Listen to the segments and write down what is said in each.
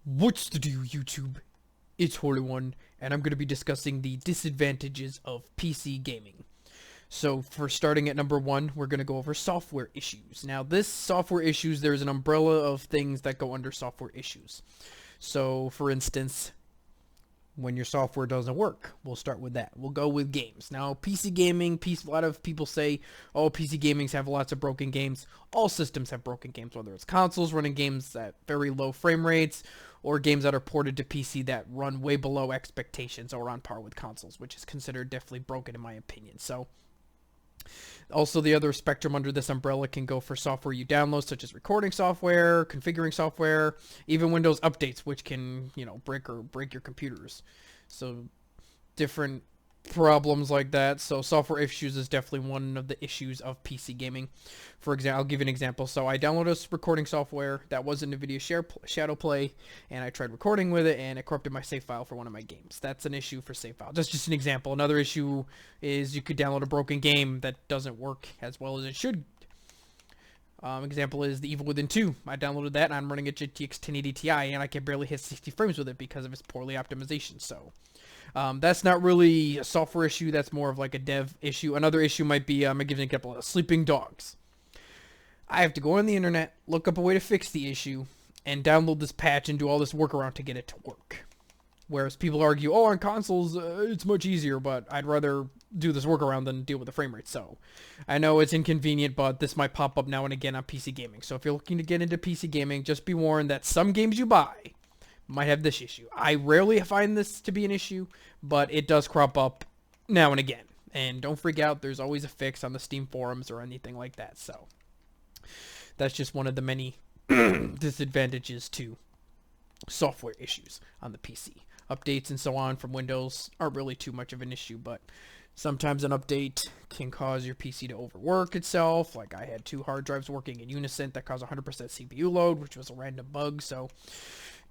What's the deal, YouTube? It's Holy One, and I'm going to be discussing the disadvantages of PC gaming. So, for starting at number one, we're going to go over software issues. Now, this software issues, there's an umbrella of things that go under software issues. So, for instance, when your software doesn't work, we'll start with that. We'll go with games. Now, PC gaming, a lot of people say, oh, PC gamings have lots of broken games. All systems have broken games, whether it's consoles running games at very low frame rates, or games that are ported to PC that run way below expectations or on par with consoles, which is considered definitely broken in my opinion. So, also the other spectrum under this umbrella can go for software you download, such as recording software, configuring software, even Windows updates, which can, break your computers. So, different problems like that. So software issues is definitely one of the issues of PC gaming. For example, I'll give you an example. So I downloaded a recording software that was in NVIDIA Shadowplay, and I tried recording with it, and it corrupted my save file for one of my games. That's an issue for save file. That's just an example. Another issue is you could download a broken game that doesn't work as well as it should. Example is The Evil Within 2. I downloaded that, and I'm running a GTX 1080 Ti, and I can barely hit 60 frames with it because of its poorly optimization. So that's not really a software issue. That's more of like a dev issue. Another issue might be, I'm going to give an example, sleeping dogs. I have to go on the internet, look up a way to fix the issue, and download this patch and do all this workaround to get it to work. Whereas people argue, oh, on consoles, it's much easier, but I'd rather do this workaround than deal with the frame rate. So, I know it's inconvenient, but this might pop up now and again on PC gaming. So if you're looking to get into PC gaming, just be warned that some games you buy might have this issue. I rarely find this to be an issue, but it does crop up now and again. And don't freak out, there's always a fix on the Steam forums or anything like that. So, that's just one of the many disadvantages to software issues on the PC. Updates and so on from Windows aren't really too much of an issue, but sometimes an update can cause your PC to overwork itself. Like I had 2 hard drives working in unison that caused 100% CPU load, which was a random bug. So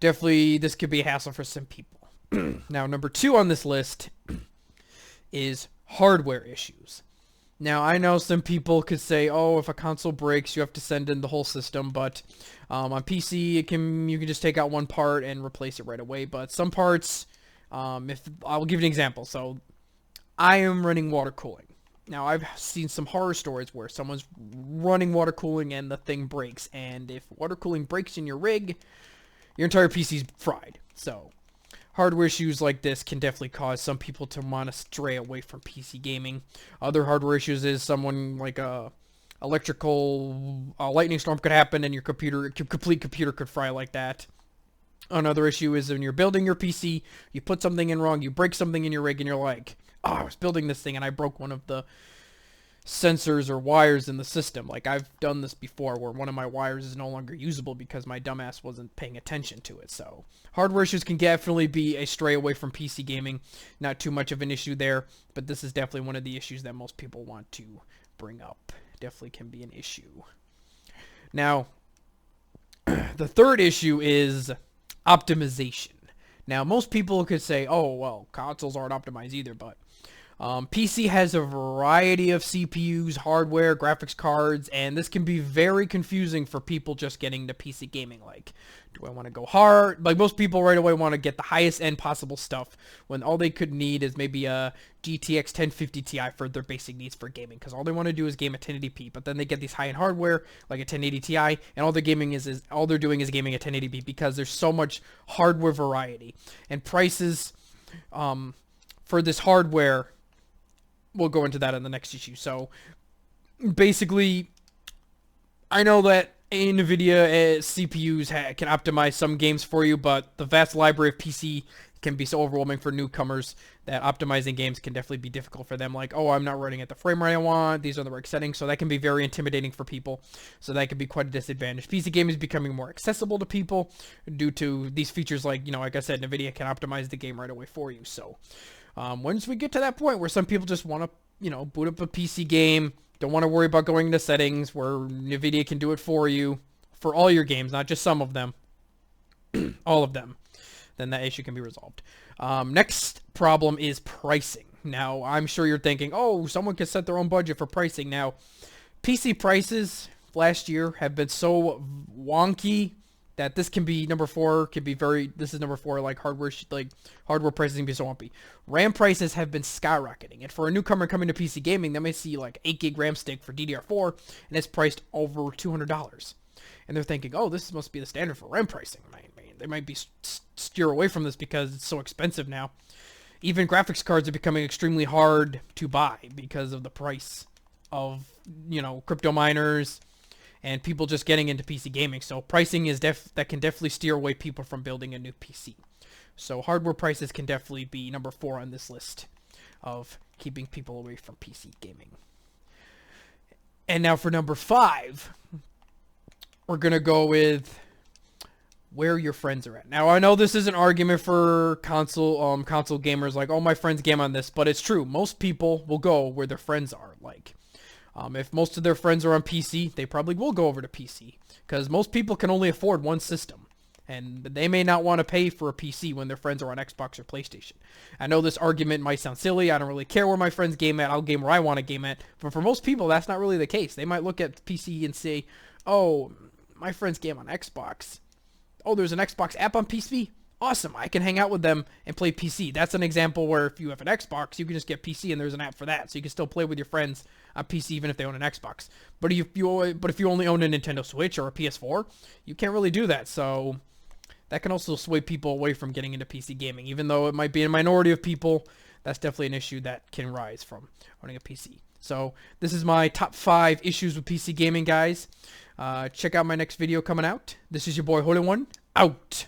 definitely this could be a hassle for some people. Now, number 2 on this list is hardware issues. Now, I know some people could say, oh, if a console breaks, you have to send in the whole system, but on PC, you can just take out one part and replace it right away. But some parts, I'll give you an example. So, I am running water cooling. Now, I've seen some horror stories where someone's running water cooling and the thing breaks. And if water cooling breaks in your rig, your entire PC's fried. So, hardware issues like this can definitely cause some people to want to stray away from PC gaming. Other hardware issues is someone like a lightning storm could happen and your complete computer could fry like that. Another issue is when you're building your PC, you put something in wrong, you break something in your rig, and you're like, oh, I was building this thing and I broke one of the sensors or wires in the system. Like I've done this before where one of my wires is no longer usable because my dumbass wasn't paying attention to it. So hardware issues can definitely be a stray away from PC gaming. Not too much of an issue there, but this is definitely one of the issues that most people want to bring up. Definitely can be an issue. Now, the third issue is optimization. Now, most people could say, oh, well, consoles aren't optimized either, but PC has a variety of CPUs, hardware, graphics cards, and this can be very confusing for people just getting into PC gaming. Like, do I want to go hard? Like, most people right away want to get the highest end possible stuff when all they could need is maybe a GTX 1050 Ti for their basic needs for gaming, because all they want to do is game at 1080p, but then they get these high-end hardware, like a 1080 Ti, and all they're doing is gaming at 1080p because there's so much hardware variety. And prices for this hardware, we'll go into that in the next issue. So, basically, I know that NVIDIA CPUs can optimize some games for you, but the vast library of PC can be so overwhelming for newcomers that optimizing games can definitely be difficult for them. Like, oh, I'm not running at the frame rate I want. These are the right settings. So that can be very intimidating for people. So that can be quite a disadvantage. PC gaming is becoming more accessible to people due to these features like, like I said, NVIDIA can optimize the game right away for you. So, once we get to that point where some people just want to, boot up a PC game, don't want to worry about going into settings where NVIDIA can do it for you for all your games, not just some of them, all of them, then that issue can be resolved. Next problem is pricing. Now, I'm sure you're thinking, oh, someone can set their own budget for pricing. Now, PC prices last year have been so wonky that this can be number 4, can be very, this is number 4, like hardware prices can be so bumpy. RAM prices have been skyrocketing, and for a newcomer coming to PC gaming, they may see like 8 gig RAM stick for DDR4, and it's priced over $200. And they're thinking, oh, this must be the standard for RAM pricing. They might be steer away from this because it's so expensive now. Even graphics cards are becoming extremely hard to buy because of the price of, crypto miners and people just getting into PC gaming. So pricing is that can definitely steer away people from building a new PC. So hardware prices can definitely be number 4 on this list of keeping people away from PC gaming. And now for number 5, we're going to go with where your friends are at. Now, I know this is an argument for console gamers, like, oh, my friends game on this, but it's true. Most people will go where their friends are. Like, if most of their friends are on PC, they probably will go over to PC, because most people can only afford one system, and they may not want to pay for a PC when their friends are on Xbox or PlayStation. I know this argument might sound silly. I don't really care where my friends game at. I'll game where I want to game at. But for most people, that's not really the case. They might look at PC and say, oh, my friends game on Xbox. Oh, there's an Xbox app on PC? Awesome, I can hang out with them and play PC. That's an example where if you have an Xbox, you can just get PC and there's an app for that. So you can still play with your friends on PC even if they own an Xbox. But if you only own a Nintendo Switch or a PS4, you can't really do that. So that can also sway people away from getting into PC gaming. Even though it might be a minority of people, that's definitely an issue that can rise from owning a PC. So this is my top 5 issues with PC gaming, guys. Check out my next video coming out. This is your boy Holy One, out.